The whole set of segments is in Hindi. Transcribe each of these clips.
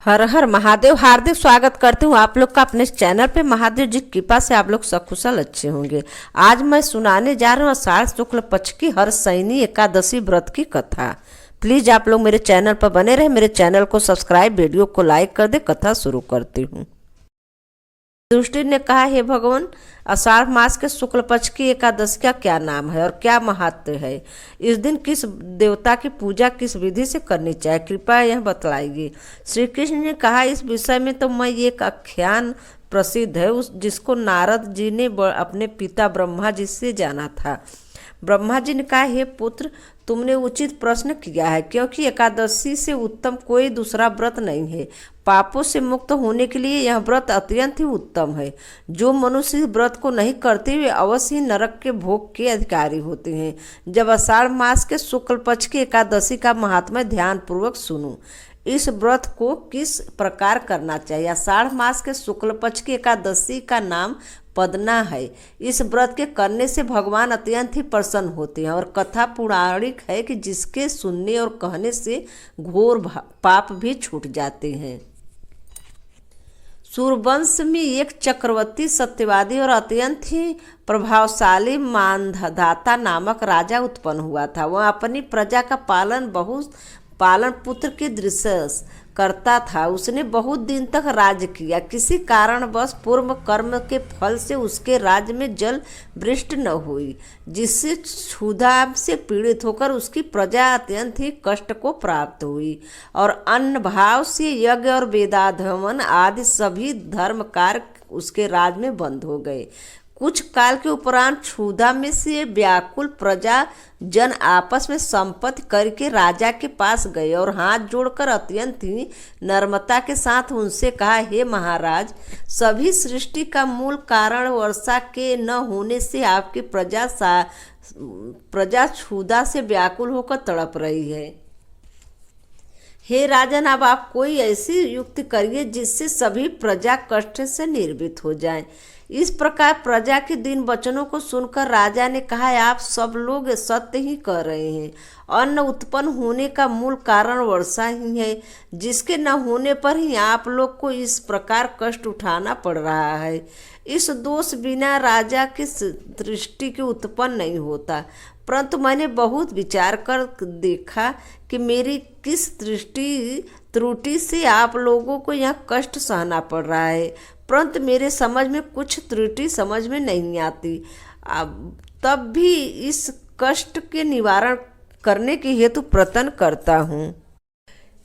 हर हर महादेव। हार्दिक स्वागत करती हूँ आप लोग का अपने चैनल पे। महादेव जी की कृपा से आप लोग सकुशल अच्छे होंगे। आज मैं सुनाने जा रहा हूँ आषाढ़ शुक्ल पक्ष की हर शयनी एकादशी व्रत की कथा। प्लीज आप लोग मेरे चैनल पर बने रहे, मेरे चैनल को सब्सक्राइब, वीडियो को लाइक कर दे। कथा शुरू करती हूँ। दुष्टि ने कहा, हे भगवान, आषाढ़ मास के शुक्ल पक्ष की एकादशी का क्या नाम है और क्या महत्व है? इस दिन किस देवता की पूजा किस विधि से करनी चाहिए, कृपया यह बतलाइए। श्री कृष्ण ने कहा, इस विषय में तो मैं एक आख्यान प्रसिद्ध है जिसको नारद जी ने अपने पिता ब्रह्मा जी से जाना था। ब्रह्मा जी ने कहा, हे पुत्र, तुमने उचित प्रश्न किया है, क्योंकि एकादशी से उत्तम कोई दूसरा व्रत नहीं है। पापों से मुक्त होने के लिए यह व्रत अत्यंत ही उत्तम है। जो मनुष्य इस व्रत को नहीं करते वे अवश्य ही नरक के भोग के अधिकारी होते हैं। जब आषाढ़ मास के शुक्ल पक्ष की एकादशी का महात्म्य ध्यान पूर्वक सुनो। इस व्रत को किस प्रकार करना चाहिए? आषाढ़ मास के शुक्ल पक्ष की एकादशी का नाम पदना है। इस व्रत के करने से भगवान अत्यंत ही प्रसन्न होते हैं और कथा पौराणिक है कि जिसके सुनने और कहने से घोर पाप भी छूट जाते हैं। सूर्यवंश में एक चक्रवर्ती, सत्यवादी और अत्यंत ही प्रभावशाली मानधाता नामक राजा उत्पन्न हुआ था। वह अपनी प्रजा का पालन पुत्र के दृश्य करता था। उसने बहुत दिन तक राज्य किया। किसी कारणवश पूर्व कर्म के फल से उसके राज्य में जल वृष्टि न हुई, जिससे क्षुधा से पीड़ित होकर उसकी प्रजा अत्यंत ही कष्ट को प्राप्त हुई और अन्न भाव से यज्ञ और वेदाध्ययन आदि सभी धर्म कार्य उसके राज्य में बंद हो गए। कुछ काल के उपरांत क्षुधा में से व्याकुल प्रजा जन आपस में संपत्ति करके राजा के पास गए और हाथ जोड़कर अत्यंत ही नम्रता के साथ उनसे कहा, हे महाराज, सभी सृष्टि का मूल कारण वर्षा के न होने से आपकी प्रजा क्षुधा से व्याकुल होकर तड़प रही है। हे राजन, अब आप कोई ऐसी युक्ति करिए जिससे सभी प्रजा कष्ट से निर्भीत हो जाएं। इस प्रकार प्रजा के दिन वचनों को सुनकर राजा ने कहा, आप सब लोग सत्य ही कह रहे हैं। अन्न उत्पन्न होने का मूल कारण वर्षा ही है, जिसके न होने पर ही आप लोग को इस प्रकार कष्ट उठाना पड़ रहा है। इस दोष बिना राजा की दृष्टि के उत्पन्न नहीं होता, परंतु मैंने बहुत विचार कर देखा कि मेरी किस त्रुटि से आप लोगों को यह कष्ट सहना पड़ रहा है, परंतु मेरे समझ में कुछ त्रुटि समझ में नहीं आती। तब भी इस कष्ट के निवारण करने के हेतु प्रयत्न करता हूँ।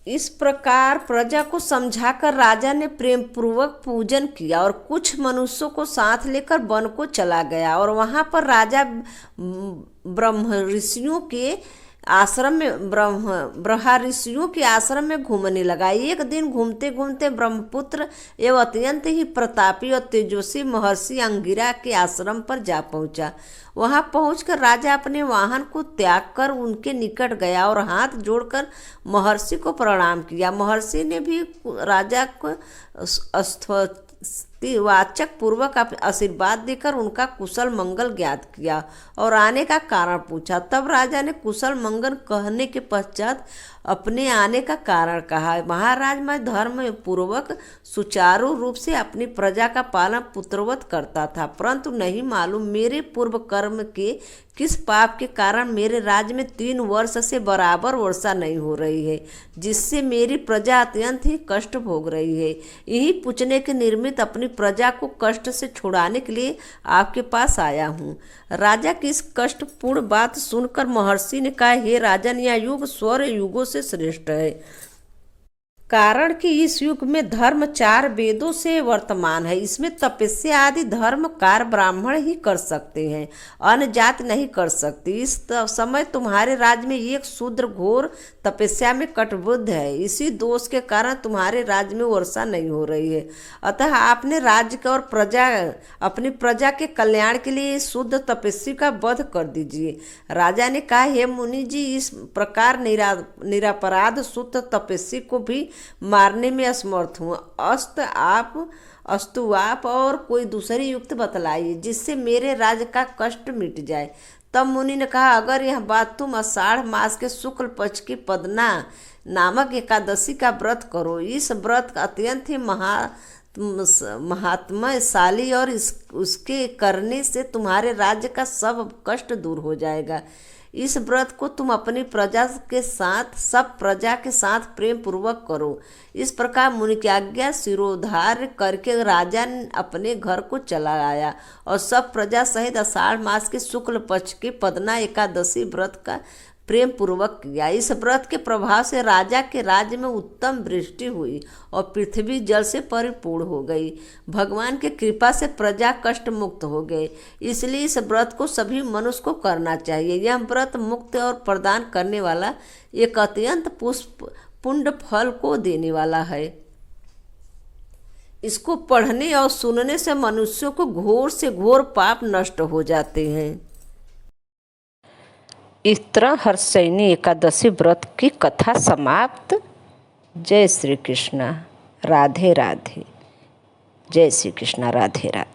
इस प्रकार प्रजा को समझाकर राजा ने प्रेम पूर्वक पूजन किया और कुछ मनुष्यों को साथ लेकर वन को चला गया और वहाँ पर राजा ब्रह्म ऋषियों के आश्रम में घूमने लगा। एक दिन घूमते घूमते ब्रह्मपुत्र एवं अत्यंत ही प्रतापी और तेजस्वी महर्षि अंगिरा के आश्रम पर जा पहुंचा। वहां पहुंचकर राजा अपने वाहन को त्याग कर उनके निकट गया और हाथ जोड़कर महर्षि को प्रणाम किया। महर्षि ने भी राजा को वाचक पूर्वक आशीर्वाद देकर उनका कुशल मंगल ज्ञात किया और आने का कारण पूछा। तब राजा ने कुशल मंगल कहने के पश्चात अपने आने का कारण कहा। महाराज, मैं धर्म पूर्वक सुचारू रूप से अपनी प्रजा का पालन पुत्रवत करता था, परंतु नहीं मालूम मेरे पूर्व कर्म के किस पाप के कारण मेरे राज्य में 3 वर्ष से बराबर वर्षा नहीं हो रही है, जिससे मेरी प्रजा अत्यंत ही कष्ट भोग रही है। यही पूछने के निमित्त अपनी प्रजा को कष्ट से छुड़ाने के लिए आपके पास आया हूँ। राजा की इस कष्टपूर्ण बात सुनकर महर्षि ने कहा, हे राजन, यह युग स्वर्ग युगों से श्रेष्ठ है, कारण कि इस युग में धर्म 4 वेदों से वर्तमान है। इसमें तपस्या आदि धर्म कार्य ब्राह्मण ही कर सकते हैं, अन्य जात नहीं कर सकती। इस समय तुम्हारे राज्य में एक शूद्र घोर तपस्या में कटिबद्ध है। इसी दोष के कारण तुम्हारे राज्य में वर्षा नहीं हो रही है। अतः आपने राज्य का और अपनी प्रजा के कल्याण के लिए शुद्ध तपस्वी का वध कर दीजिए। राजा ने कहा, हे मुनि जी, इस प्रकार निरापराध शुद्ध तपस्वी को भी मारने में असमर्थ हूँ। अस्तु आप और कोई दूसरी युक्ति बतलाइए जिससे मेरे राज्य का कष्ट मिट जाए। तब मुनि ने कहा, अगर यह बात तुम आषाढ़ मास के शुक्ल पक्ष की पदना नामक एकादशी का व्रत करो, इस व्रत का अत्यंत ही महात्म्यशाली और उसके करने से तुम्हारे राज्य का सब कष्ट दूर हो जाएगा। इस व्रत को तुम अपनी प्रजा के साथ, सब प्रजा के साथ प्रेम पूर्वक करो। इस प्रकार मुनि की आज्ञा शिरोधार्य करके राजा अपने घर को चला आया और सब प्रजा सहित आषाढ़ मास के शुक्ल पक्ष की पदना एकादशी व्रत का प्रेम पूर्वक किया। इस व्रत के प्रभाव से राजा के राज्य में उत्तम वृष्टि हुई और पृथ्वी जल से परिपूर्ण हो गई। भगवान की कृपा से प्रजा कष्ट मुक्त हो गए। इसलिए इस व्रत को सभी मनुष्य को करना चाहिए। यह व्रत मुक्ति और प्रदान करने वाला एक अत्यंत पुण्य फल को देने वाला है। इसको पढ़ने और सुनने से मनुष्यों को घोर से घोर पाप नष्ट हो जाते हैं। इस तरह हर्षयनी एकादशी व्रत की कथा समाप्त। जय श्री कृष्ण। राधे राधे। जय श्री कृष्ण। राधे राधे।